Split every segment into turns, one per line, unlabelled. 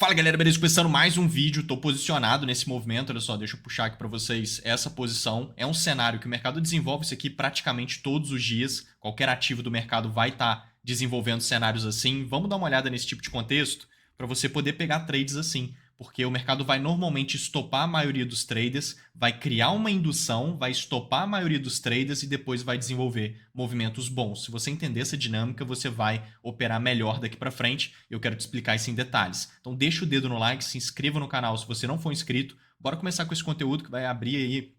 Fala galera, beleza? Começando mais um vídeo, tô posicionado nesse movimento, olha só, deixa eu puxar aqui para vocês essa posição. É um cenário que o mercado desenvolve isso aqui praticamente todos os dias, qualquer ativo do mercado vai estar desenvolvendo cenários assim. Vamos dar uma olhada nesse tipo de contexto para você poder pegar trades assim, porque o mercado vai normalmente estopar a maioria dos traders, vai criar uma indução, vai estopar a maioria dos traders e depois vai desenvolver movimentos bons. Se você entender essa dinâmica, você vai operar melhor daqui para frente. Eu quero te explicar isso em detalhes. Então deixa o dedo no like, se inscreva no canal se você não for inscrito. Bora começar com esse conteúdo que vai abrir aí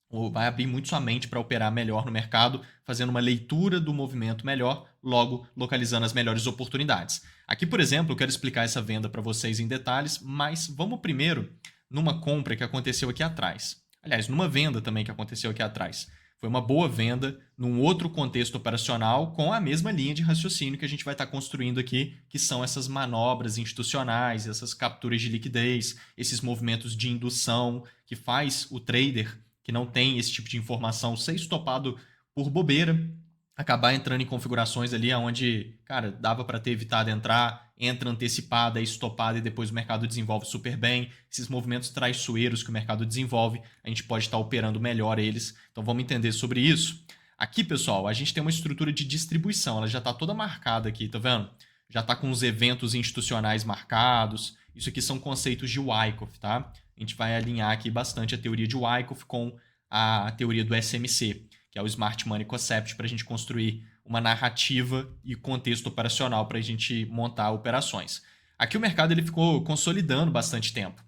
ou vai abrir muito sua mente para operar melhor no mercado, fazendo uma leitura do movimento melhor, logo localizando as melhores oportunidades. Aqui, por exemplo, eu quero explicar essa venda para vocês em detalhes, mas vamos primeiro numa compra que aconteceu aqui atrás. Aliás, numa venda também que aconteceu aqui atrás. Foi uma boa venda num outro contexto operacional com a mesma linha de raciocínio que a gente vai estar construindo aqui, que são essas manobras institucionais, essas capturas de liquidez, esses movimentos de indução que faz o trader que não tem esse tipo de informação ser estopado por bobeira, acabar entrando em configurações ali onde, cara, dava para ter evitado entrar, entra antecipada, é estopada e depois o mercado desenvolve super bem. Esses movimentos traiçoeiros que o mercado desenvolve, a gente pode estar operando melhor eles. Então vamos entender sobre isso. Aqui, pessoal, a gente tem uma estrutura de distribuição, ela já está toda marcada aqui, tá vendo? Já está com os eventos institucionais marcados. Isso aqui são conceitos de Wyckoff, tá? A gente vai alinhar aqui bastante a teoria de Wyckoff com a teoria do SMC, que é o Smart Money Concept, para a gente construir uma narrativa e contexto operacional para a gente montar operações. Aqui o mercado ele ficou consolidando bastante tempo.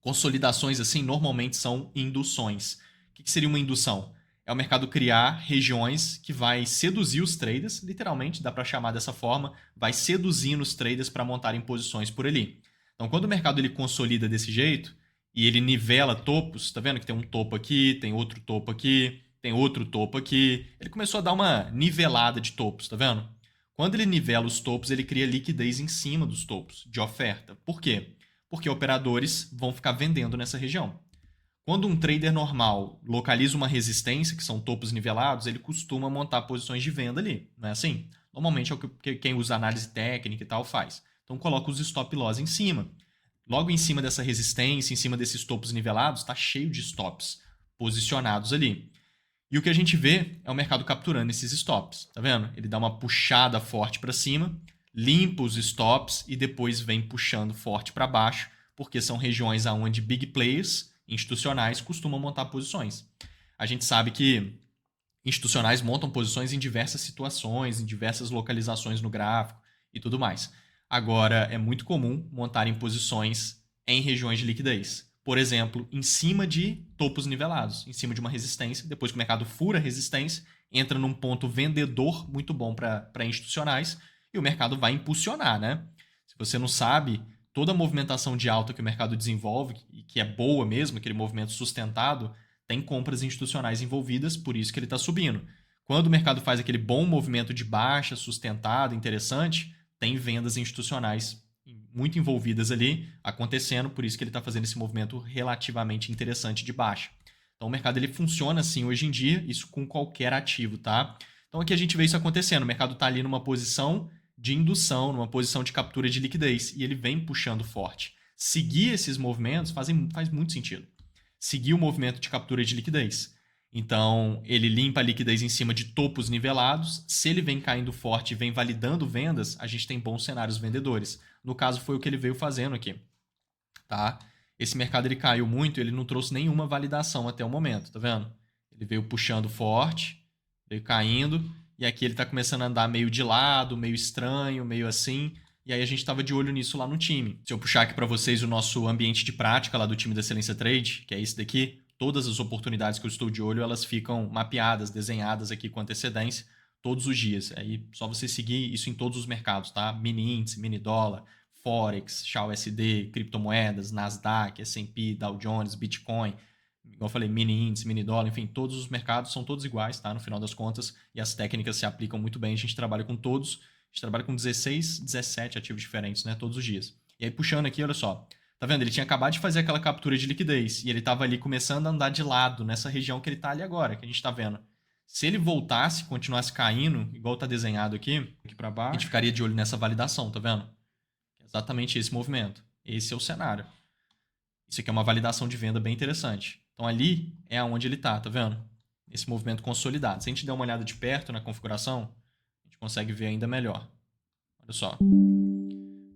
Consolidações assim normalmente são induções. O que seria uma indução? É o mercado criar regiões que vai seduzir os traders, literalmente dá para chamar dessa forma, vai seduzindo os traders para montarem posições por ali. Então quando o mercado ele consolida desse jeito e ele nivela topos, tá vendo que tem um topo aqui, tem outro topo aqui, tem outro topo aqui. Ele começou a dar uma nivelada de topos, tá vendo? Quando ele nivela os topos, ele cria liquidez em cima dos topos de oferta. Por quê? Porque operadores vão ficar vendendo nessa região. Quando um trader normal localiza uma resistência, que são topos nivelados, ele costuma montar posições de venda ali, não é assim? Normalmente é o que quem usa análise técnica e tal faz. Então coloca os stop loss em cima. Logo em cima dessa resistência, em cima desses topos nivelados, está cheio de stops posicionados ali. E o que a gente vê é o mercado capturando esses stops, tá vendo? Ele dá uma puxada forte para cima, limpa os stops e depois vem puxando forte para baixo, porque são regiões onde big players institucionais costumam montar posições. A gente sabe que institucionais montam posições em diversas situações, em diversas localizações no gráfico e tudo mais. Agora, é muito comum montarem posições em regiões de liquidez. Por exemplo, em cima de topos nivelados, em cima de uma resistência. Depois que o mercado fura a resistência, entra num ponto vendedor muito bom para institucionais e o mercado vai impulsionar, né? Se você não sabe, toda a movimentação de alta que o mercado desenvolve, e que é boa mesmo, aquele movimento sustentado, tem compras institucionais envolvidas, por isso que ele está subindo. Quando o mercado faz aquele bom movimento de baixa, sustentado, interessante, tem vendas institucionais muito envolvidas ali acontecendo, por isso que ele está fazendo esse movimento relativamente interessante de baixa. Então o mercado ele funciona assim hoje em dia, isso com qualquer ativo, tá? Então aqui a gente vê isso acontecendo, o mercado está ali numa posição de indução, numa posição de captura de liquidez, e ele vem puxando forte. Seguir esses movimentos faz muito sentido. Seguir o movimento de captura de liquidez. Então, ele limpa a liquidez em cima de topos nivelados. Se ele vem caindo forte e vem validando vendas, a gente tem bons cenários vendedores. No caso, foi o que ele veio fazendo aqui. Tá? Esse mercado ele caiu muito, ele não trouxe nenhuma validação até o momento, tá vendo? Ele veio puxando forte, veio caindo, e aqui ele está começando a andar meio de lado, meio estranho, meio assim. E aí a gente estava de olho nisso lá no time. Se eu puxar aqui para vocês o nosso ambiente de prática lá do time da Excelência Trade, que é esse daqui, todas as oportunidades que eu estou de olho, elas ficam mapeadas, desenhadas aqui com antecedência todos os dias. Aí só você seguir isso em todos os mercados, tá? Mini índice, mini dólar, Forex, XAUSD, criptomoedas, Nasdaq, S&P, Dow Jones, Bitcoin. Igual eu falei, mini índice, mini dólar, enfim, todos os mercados são todos iguais, tá? No final das contas, e as técnicas se aplicam muito bem. A gente trabalha com todos. A gente trabalha com 16, 17 ativos diferentes, né? Todos os dias. E aí, puxando aqui, olha só. Tá vendo? Ele tinha acabado de fazer aquela captura de liquidez e ele estava ali começando a andar de lado nessa região que ele está ali agora, que a gente está vendo. Se ele voltasse, continuasse caindo, igual está desenhado aqui para baixo, a gente ficaria de olho nessa validação, tá vendo? É exatamente esse movimento. Esse é o cenário. Isso aqui é uma validação de venda bem interessante. Então ali é onde ele tá vendo? Esse movimento consolidado. Se a gente der uma olhada de perto na configuração, a gente consegue ver ainda melhor. Olha só.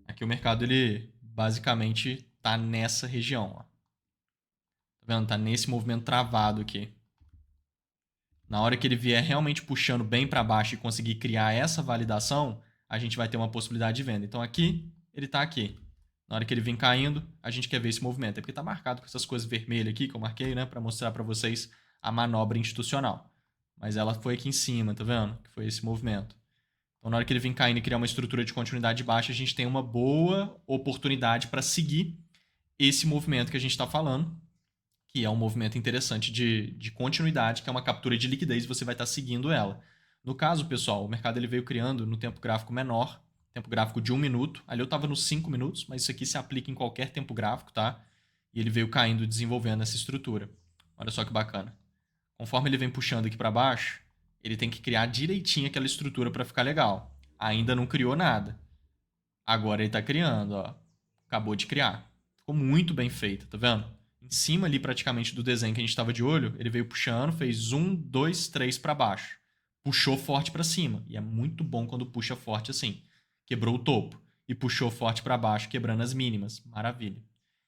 Aqui o mercado ele basicamente tá nessa região, ó. Tá vendo? Tá nesse movimento travado aqui. Na hora que ele vier realmente puxando bem para baixo e conseguir criar essa validação, a gente vai ter uma possibilidade de venda. Então aqui, ele está aqui. Na hora que ele vem caindo, a gente quer ver esse movimento. É porque está marcado com essas coisas vermelhas aqui que eu marquei, né? Para mostrar para vocês a manobra institucional. Mas ela foi aqui em cima, tá vendo? Que foi esse movimento. Então na hora que ele vem caindo e criar uma estrutura de continuidade baixa, a gente tem uma boa oportunidade para seguir esse movimento que a gente está falando, que é um movimento interessante de continuidade, que é uma captura de liquidez, você vai estar seguindo ela. No caso, pessoal, o mercado ele veio criando no tempo gráfico menor, tempo gráfico de 1 minuto. Ali eu estava nos 5 minutos, mas isso aqui se aplica em qualquer tempo gráfico, tá? E ele veio caindo, desenvolvendo essa estrutura. Olha só que bacana. Conforme ele vem puxando aqui para baixo, ele tem que criar direitinho aquela estrutura para ficar legal. Ainda não criou nada. Agora ele está criando, ó. Acabou de criar. Ficou muito bem feito, tá vendo? Em cima ali praticamente do desenho que a gente estava de olho, ele veio puxando, fez 1, 2, 3 para baixo. Puxou forte para cima. E é muito bom quando puxa forte assim. Quebrou o topo. E puxou forte para baixo, quebrando as mínimas. Maravilha.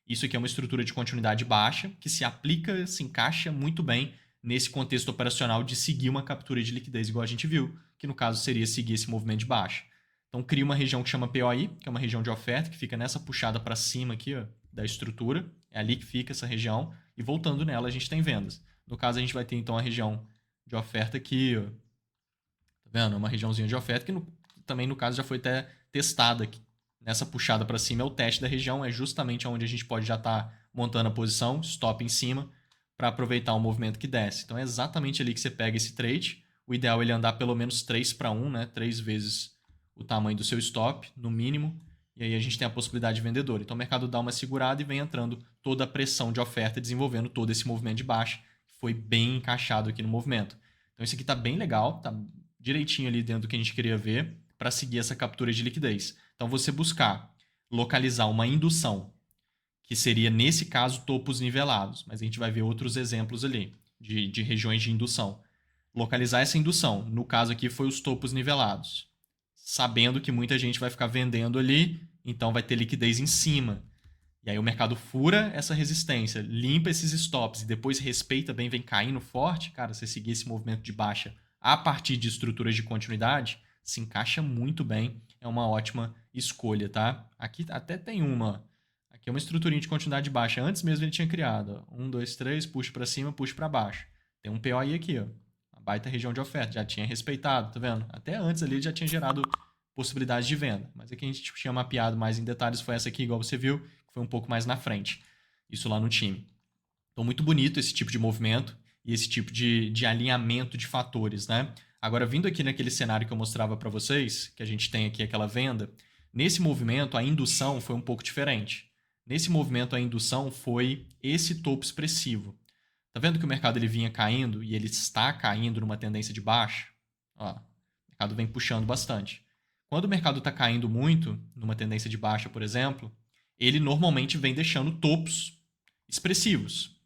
Isso aqui é uma estrutura de continuidade baixa, que se aplica, se encaixa muito bem nesse contexto operacional de seguir uma captura de liquidez, igual a gente viu, que no caso seria seguir esse movimento de baixa. Então cria uma região que chama POI, que é uma região de oferta, que fica nessa puxada para cima aqui, ó, da estrutura. É ali que fica essa região. E voltando nela, a gente tem vendas. No caso, a gente vai ter então a região de oferta aqui, ó. Tá vendo? Uma regiãozinha de oferta que também, no caso, já foi até testada aqui. Nessa puxada para cima é o teste da região, é justamente onde a gente pode já estar montando a posição, stop em cima, para aproveitar o movimento que desce. Então é exatamente ali que você pega esse trade. O ideal é ele andar pelo menos 3 para 1, né? 3 vezes o tamanho do seu stop, no mínimo. E aí a gente tem a possibilidade de vendedor. Então o mercado dá uma segurada e vem entrando toda a pressão de oferta, desenvolvendo todo esse movimento de baixa. Foi bem encaixado aqui no movimento. Então isso aqui está bem legal, está direitinho ali dentro do que a gente queria ver para seguir essa captura de liquidez. Então você buscar localizar uma indução, que seria nesse caso topos nivelados, mas a gente vai ver outros exemplos ali de regiões de indução. Localizar essa indução, no caso aqui foi os topos nivelados, sabendo que muita gente vai ficar vendendo ali, então vai ter liquidez em cima. E aí o mercado fura essa resistência, limpa esses stops e depois respeita bem, vem caindo forte. Cara, você seguir esse movimento de baixa a partir de estruturas de continuidade, se encaixa muito bem, é uma ótima escolha, tá? Aqui até tem uma. Aqui é uma estruturinha de continuidade baixa. Antes mesmo ele tinha criado. 1, 2, 3, puxa para cima, puxa para baixo. Tem um POI aqui, ó. Uma baita região de oferta. Já tinha respeitado, tá vendo? Até antes ali ele já tinha gerado possibilidades de venda. Mas aqui a gente tinha mapeado mais em detalhes foi essa aqui, igual você viu, que foi um pouco mais na frente. Isso lá no time. Então, muito bonito esse tipo de movimento e esse tipo de alinhamento de fatores, né? Agora, vindo aqui naquele cenário que eu mostrava para vocês, que a gente tem aqui aquela venda, nesse movimento a indução foi um pouco diferente. Nesse movimento a indução foi esse topo expressivo. Tá vendo que o mercado ele vinha caindo e ele está caindo numa tendência de baixa? Ó, o mercado vem puxando bastante. Quando o mercado está caindo muito, numa tendência de baixa, por exemplo, ele normalmente vem deixando topos expressivos,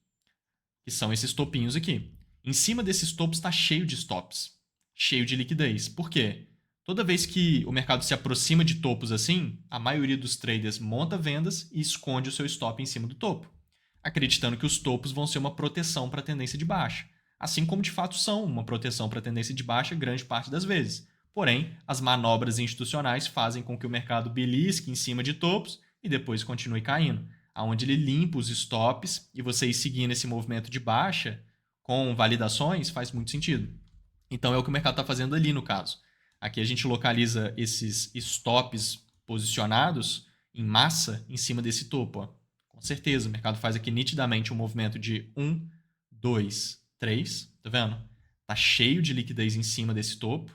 que são esses topinhos aqui. Em cima desses topos está cheio de stops, cheio de liquidez. Por quê? Toda vez que o mercado se aproxima de topos assim, a maioria dos traders monta vendas e esconde o seu stop em cima do topo, acreditando que os topos vão ser uma proteção para a tendência de baixa. Assim como de fato são uma proteção para a tendência de baixa grande parte das vezes. Porém, as manobras institucionais fazem com que o mercado belisque em cima de topos e depois continue caindo, aonde ele limpa os stops e você ir seguindo esse movimento de baixa com validações faz muito sentido. Então é o que o mercado está fazendo ali no caso. Aqui a gente localiza esses stops posicionados em massa em cima desse topo. Ó. Com certeza, o mercado faz aqui nitidamente um movimento de 1, 2, 3. Tá vendo? Tá cheio de liquidez em cima desse topo.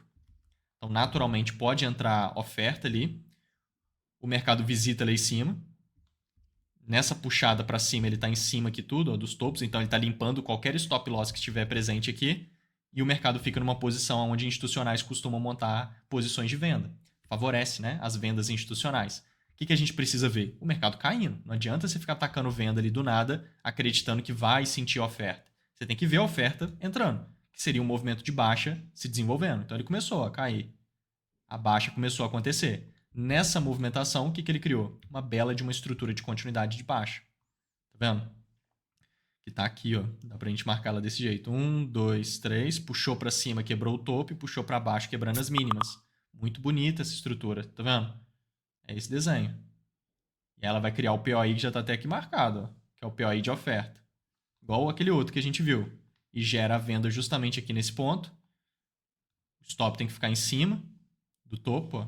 Então, naturalmente, pode entrar oferta ali. O mercado visita lá em cima. Nessa puxada para cima, ele está em cima aqui tudo, ó, dos topos. Então, ele está limpando qualquer stop loss que estiver presente aqui. E o mercado fica numa posição onde institucionais costumam montar posições de venda. Favorece, né, as vendas institucionais. que a gente precisa ver? O mercado caindo. Não adianta você ficar atacando venda ali do nada, acreditando que vai sentir a oferta. Você tem que ver a oferta entrando, que seria um movimento de baixa se desenvolvendo. Então ele começou a cair. A baixa começou a acontecer. Nessa movimentação, o que ele criou? Uma bela de uma estrutura de continuidade de baixa. Tá vendo? Que tá aqui, ó. Dá pra gente marcar ela desse jeito. 1, 2, 3. Puxou pra cima, quebrou o topo e puxou pra baixo, quebrando as mínimas. Muito bonita essa estrutura, tá vendo? É esse desenho. E ela vai criar o POI que já tá até aqui marcado, ó, que é o POI de oferta. Igual aquele outro que a gente viu. E gera a venda justamente aqui nesse ponto. O stop tem que ficar em cima do topo, ó,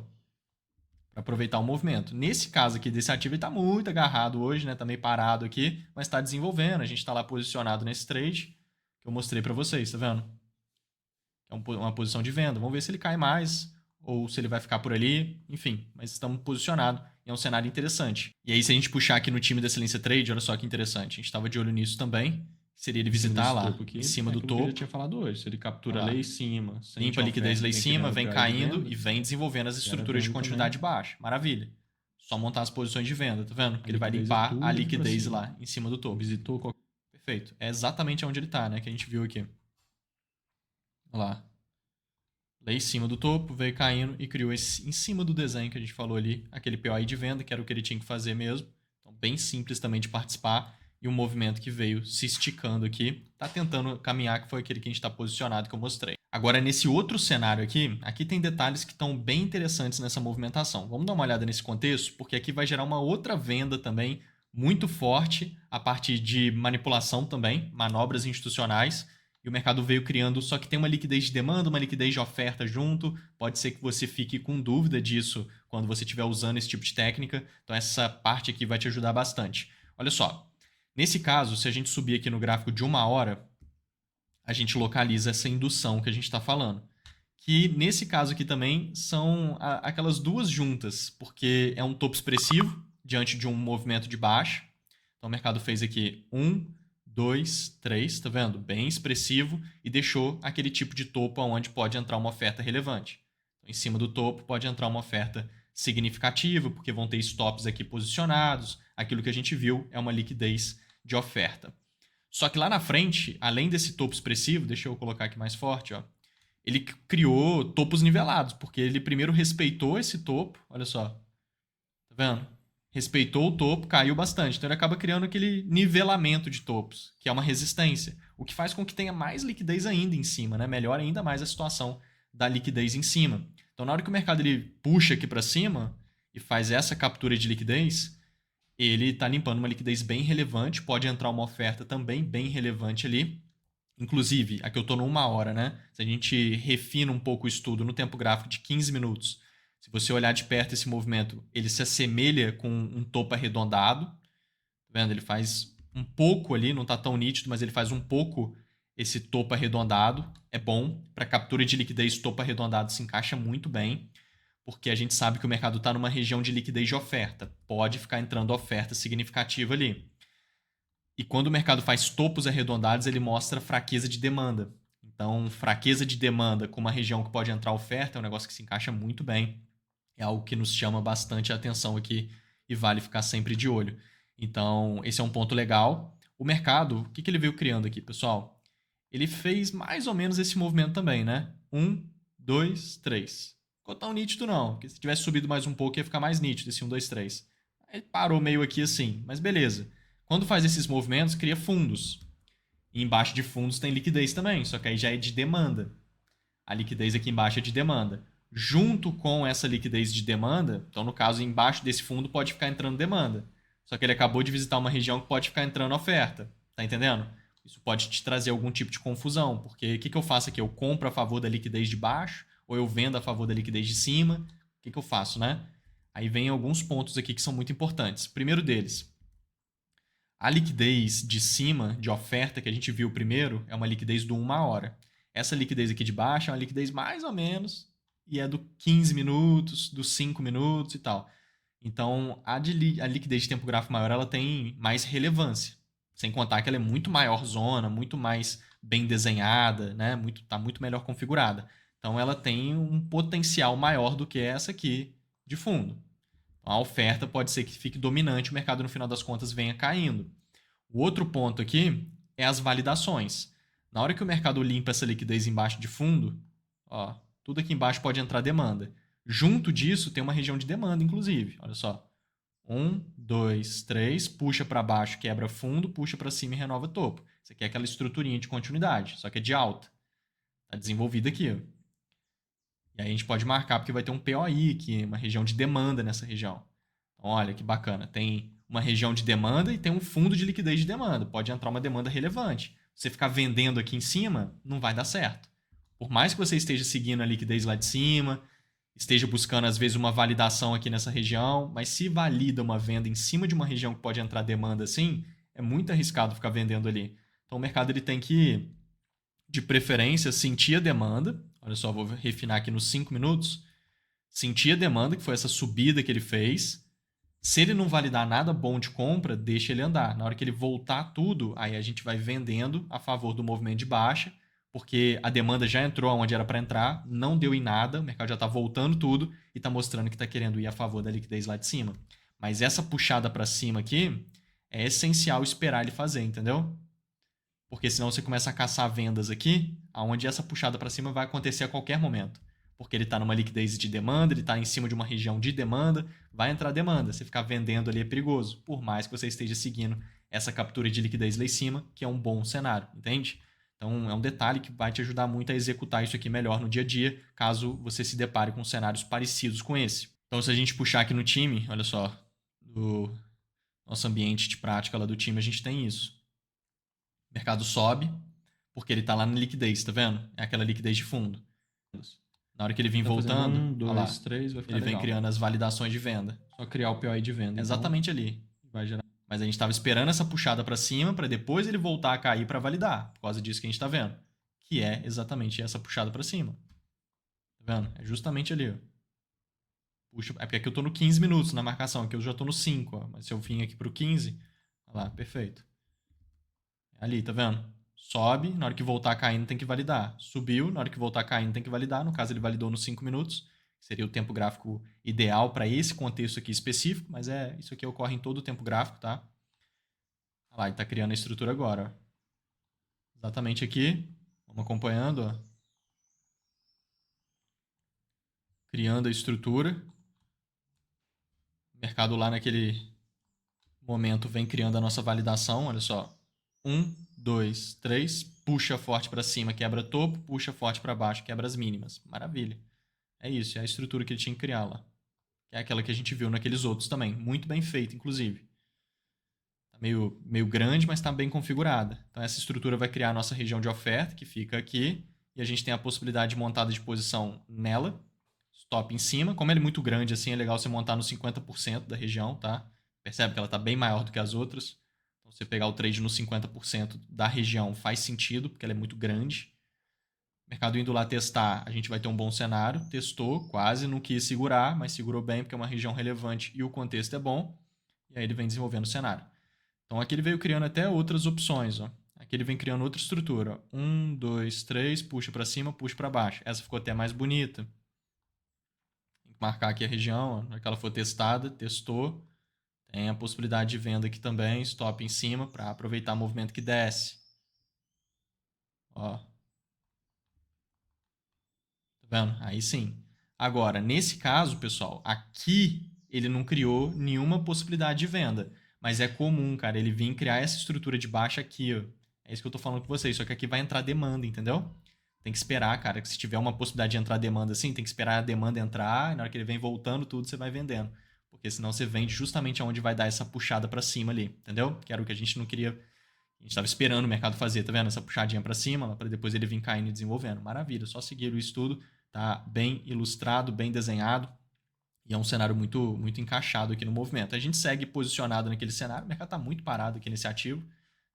para aproveitar o movimento. Nesse caso aqui desse ativo, ele está muito agarrado hoje, né? Tá meio parado aqui, mas está desenvolvendo. A gente está lá posicionado nesse trade que eu mostrei para vocês, tá vendo? É uma posição de venda. Vamos ver se ele cai mais ou se ele vai ficar por ali. Enfim, mas estamos posicionados e é um cenário interessante. E aí, se a gente puxar aqui no time da Excelência Trade, olha só que interessante. A gente estava de olho nisso também. Seria ele visitar lá aqui, em cima do topo. Que eu já tinha falado hoje. Se ele captura lá em cima, limpa a liquidez lá em cima, vem caindo e vem desenvolvendo as estruturas de continuidade baixa. Maravilha. Só montar as posições de venda, tá vendo? Porque ele vai limpar a liquidez lá em cima do topo. Visitou qual... Perfeito. É exatamente onde ele tá, né? Que a gente viu aqui. Olha lá. Lá em cima do topo, veio caindo e criou esse, em cima do desenho que a gente falou ali, aquele POI de venda, que era o que ele tinha que fazer mesmo. Então, bem simples também de participar. E um movimento que veio se esticando aqui, tá tentando caminhar, que foi aquele que a gente está posicionado, que eu mostrei. Agora, nesse outro cenário aqui tem detalhes que estão bem interessantes nessa movimentação. Vamos dar uma olhada nesse contexto, porque aqui vai gerar uma outra venda também muito forte, a partir de manipulação também, manobras institucionais, e o mercado veio criando, só que tem uma liquidez de demanda, uma liquidez de oferta junto, pode ser que você fique com dúvida disso quando você estiver usando esse tipo de técnica, então essa parte aqui vai te ajudar bastante. Olha só, nesse caso, se a gente subir aqui no gráfico de 1 hora, a gente localiza essa indução que a gente está falando. Que nesse caso aqui também são aquelas duas juntas, porque é um topo expressivo diante de um movimento de baixa. Então o mercado fez aqui 1, 2, 3, tá vendo? Bem expressivo e deixou aquele tipo de topo onde pode entrar uma oferta relevante. Então, em cima do topo pode entrar uma oferta significativa, porque vão ter stops aqui posicionados. Aquilo que a gente viu é uma liquidez de oferta. Só que lá na frente, além desse topo expressivo, deixa eu colocar aqui mais forte, ó, ele criou topos nivelados, porque ele primeiro respeitou esse topo, olha só, tá vendo? Respeitou o topo, caiu bastante, então ele acaba criando aquele nivelamento de topos, que é uma resistência, o que faz com que tenha mais liquidez ainda em cima, né? Melhora ainda mais a situação da liquidez em cima. Então na hora que o mercado ele puxa aqui para cima e faz essa captura de liquidez, ele está limpando uma liquidez bem relevante, pode entrar uma oferta também bem relevante ali. Inclusive, aqui eu estou no 1 hora, né? Se a gente refina um pouco o estudo no tempo gráfico de 15 minutos, se você olhar de perto esse movimento, ele se assemelha com um topo arredondado. Tá vendo? Ele faz um pouco ali, não está tão nítido, mas ele faz um pouco esse topo arredondado. É bom. Para captura de liquidez, topo arredondado se encaixa muito bem, porque a gente sabe que o mercado está numa região de liquidez de oferta. Pode ficar entrando oferta significativa ali. E quando o mercado faz topos arredondados, ele mostra fraqueza de demanda. Então, fraqueza de demanda com uma região que pode entrar oferta é um negócio que se encaixa muito bem. É algo que nos chama bastante a atenção aqui e vale ficar sempre de olho. Então, esse é um ponto legal. O mercado, o que ele veio criando aqui, pessoal? Ele fez mais ou menos esse movimento também, né? 1, 2, 3. Ficou tão nítido não, porque se tivesse subido mais um pouco ia ficar mais nítido esse 1, 2, 3. Aí parou meio aqui assim, mas beleza. Quando faz esses movimentos, cria fundos. E embaixo de fundos tem liquidez também, só que aí já é de demanda. A liquidez aqui embaixo é de demanda. Junto com essa liquidez de demanda, então no caso embaixo desse fundo pode ficar entrando demanda. Só que ele acabou de visitar uma região que pode ficar entrando oferta. Tá entendendo? Isso pode te trazer algum tipo de confusão, porque o que eu faço aqui? Eu compro a favor da liquidez de baixo ou eu vendo a favor da liquidez de cima? O que eu faço, né? Aí vem alguns pontos aqui que são muito importantes. Primeiro deles, a liquidez de cima, de oferta, que a gente viu primeiro, é uma liquidez do 1 hora. Essa liquidez aqui de baixo é uma liquidez mais ou menos, e é do 15 minutos, dos 5 minutos e tal. Então, a liquidez de tempo gráfico maior, ela tem mais relevância. Sem contar que ela é muito maior zona, muito mais bem desenhada, né? Tá muito melhor configurada. Então, ela tem um potencial maior do que essa aqui de fundo. Então, a oferta pode ser que fique dominante, o mercado no final das contas venha caindo. O outro ponto aqui é as validações. Na hora que o mercado limpa essa liquidez embaixo de fundo, ó, tudo aqui embaixo pode entrar demanda. Junto disso tem uma região de demanda, inclusive. Olha só. 1, 2, 3, puxa para baixo, quebra fundo, puxa para cima e renova topo. Isso aqui é aquela estruturinha de continuidade, só que é de alta. Está desenvolvida aqui. Ó. E aí a gente pode marcar porque vai ter um POI aqui, uma região de demanda nessa região. Então, olha que bacana. Tem uma região de demanda e tem um fundo de liquidez de demanda. Pode entrar uma demanda relevante. Você ficar vendendo aqui em cima, não vai dar certo. Por mais que você esteja seguindo a liquidez lá de cima, esteja buscando às vezes uma validação aqui nessa região, mas se valida uma venda em cima de uma região que pode entrar demanda assim, é muito arriscado ficar vendendo ali. Então o mercado ele tem que, de preferência, sentir a demanda. Olha só, vou refinar aqui nos 5 minutos. Sentir a demanda, que foi essa subida que ele fez. Se ele não validar nada bom de compra, deixa ele andar. Na hora que ele voltar tudo, aí a gente vai vendendo a favor do movimento de baixa, porque a demanda já entrou onde era para entrar, não deu em nada, o mercado já está voltando tudo e está mostrando que está querendo ir a favor da liquidez lá de cima. Mas essa puxada para cima aqui é essencial esperar ele fazer, entendeu? Porque senão você começa a caçar vendas aqui, aonde essa puxada para cima vai acontecer a qualquer momento. Porque ele está numa liquidez de demanda, ele está em cima de uma região de demanda, vai entrar demanda. Você ficar vendendo ali é perigoso, por mais que você esteja seguindo essa captura de liquidez lá em cima, que é um bom cenário, entende? Então é um detalhe que vai te ajudar muito a executar isso aqui melhor no dia a dia, caso você se depare com cenários parecidos com esse. Então se a gente puxar aqui no time, olha só, do nosso ambiente de prática lá do time, a gente tem isso. O mercado sobe, porque ele está lá na liquidez, tá vendo? É aquela liquidez de fundo. Na hora que ele vir voltando,
1, 2, 3, vai ficar
ele
legal.
vem criando as validações de venda.
Só criar o POI de venda.
Exatamente
então,
ali.
vai gerar.
Mas a gente estava esperando essa puxada para cima para depois ele voltar a cair para validar. Por causa disso que a gente está vendo. Que é exatamente essa puxada para cima. Tá vendo? É justamente ali. Ó. Puxa, é porque aqui eu tô no 15 minutos na marcação. Aqui eu já tô no 5. Ó. Mas se eu vim aqui pro 15... Olha lá, perfeito. É ali, tá vendo? Sobe, na hora que voltar caindo tem que validar. Subiu, na hora que voltar caindo tem que validar. No caso, ele validou nos 5 minutos. Seria o tempo gráfico ideal para esse contexto aqui específico, mas isso aqui ocorre em todo o tempo gráfico, tá? Olha lá, ele está criando a estrutura agora. Ó. Exatamente aqui. Vamos acompanhando. Ó. Criando a estrutura. O mercado lá naquele momento vem criando a nossa validação. Olha só. 1, 2, 3. Puxa forte para cima, quebra topo. Puxa forte para baixo, quebra as mínimas. Maravilha. É isso, é a estrutura que ele tinha que criar lá. Que é aquela que a gente viu naqueles outros também. Muito bem feita, inclusive. Tá meio grande, mas está bem configurada. Então essa estrutura vai criar a nossa região de oferta, que fica aqui. E a gente tem a possibilidade de montada de posição nela. Stop em cima. Como ela é muito grande assim, é legal você montar no 50% da região, tá? Percebe que ela está bem maior do que as outras. Então você pegar o trade no 50% da região faz sentido, porque ela é muito grande. Mercado indo lá testar, a gente vai ter um bom cenário. Testou, quase não quis segurar, mas segurou bem porque é uma região relevante e o contexto é bom. E aí ele vem desenvolvendo o cenário. Então aqui ele veio criando até outras opções. Ó. Aqui ele vem criando outra estrutura. 1, 2, 3, puxa para cima, puxa para baixo. Essa ficou até mais bonita. Tem que marcar aqui a região. Ó. Na hora que ela for testada, testou. Tem a possibilidade de venda aqui também, stop em cima para aproveitar o movimento que desce. Ó. Tá vendo? Aí sim. Agora, nesse caso, pessoal, aqui ele não criou nenhuma possibilidade de venda. Mas é comum, cara, ele vir criar essa estrutura de baixa aqui, ó. É isso que eu tô falando com vocês. Só que aqui vai entrar demanda, entendeu? Tem que esperar, cara, que se tiver uma possibilidade de entrar demanda assim, tem que esperar a demanda entrar, e na hora que ele vem voltando tudo, você vai vendendo. Porque senão você vende justamente aonde vai dar essa puxada para cima ali, entendeu? Que era o que a gente não queria. A gente estava esperando o mercado fazer, tá vendo? Essa puxadinha para cima, para depois ele vir caindo e desenvolvendo. Maravilha, só seguir o estudo. Tá bem ilustrado, bem desenhado. E é um cenário muito, muito encaixado aqui no movimento. A gente segue posicionado naquele cenário. O mercado está muito parado aqui nesse ativo.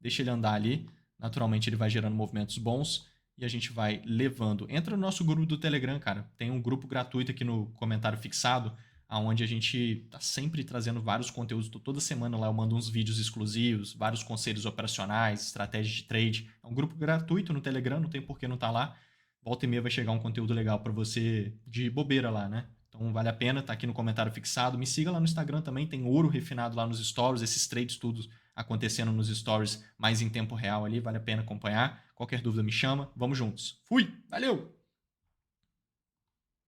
Deixa ele andar ali. Naturalmente ele vai gerando movimentos bons. E a gente vai levando. Entra no nosso grupo do Telegram, cara. Tem um grupo gratuito aqui no comentário fixado, onde a gente tá sempre trazendo vários conteúdos. Toda semana lá eu mando uns vídeos exclusivos, vários conselhos operacionais, estratégias de trade. É um grupo gratuito no Telegram, não tem por que não estar lá. Volta e meia vai chegar um conteúdo legal para você de bobeira lá, né? Então Então vale a pena, tá aqui no comentário fixado. Me siga lá no Instagram também, tem ouro refinado lá nos stories, esses trades tudo acontecendo nos stories mais em tempo real ali, vale a pena acompanhar. Qualquer dúvida me chama, vamos juntos. Fui, valeu!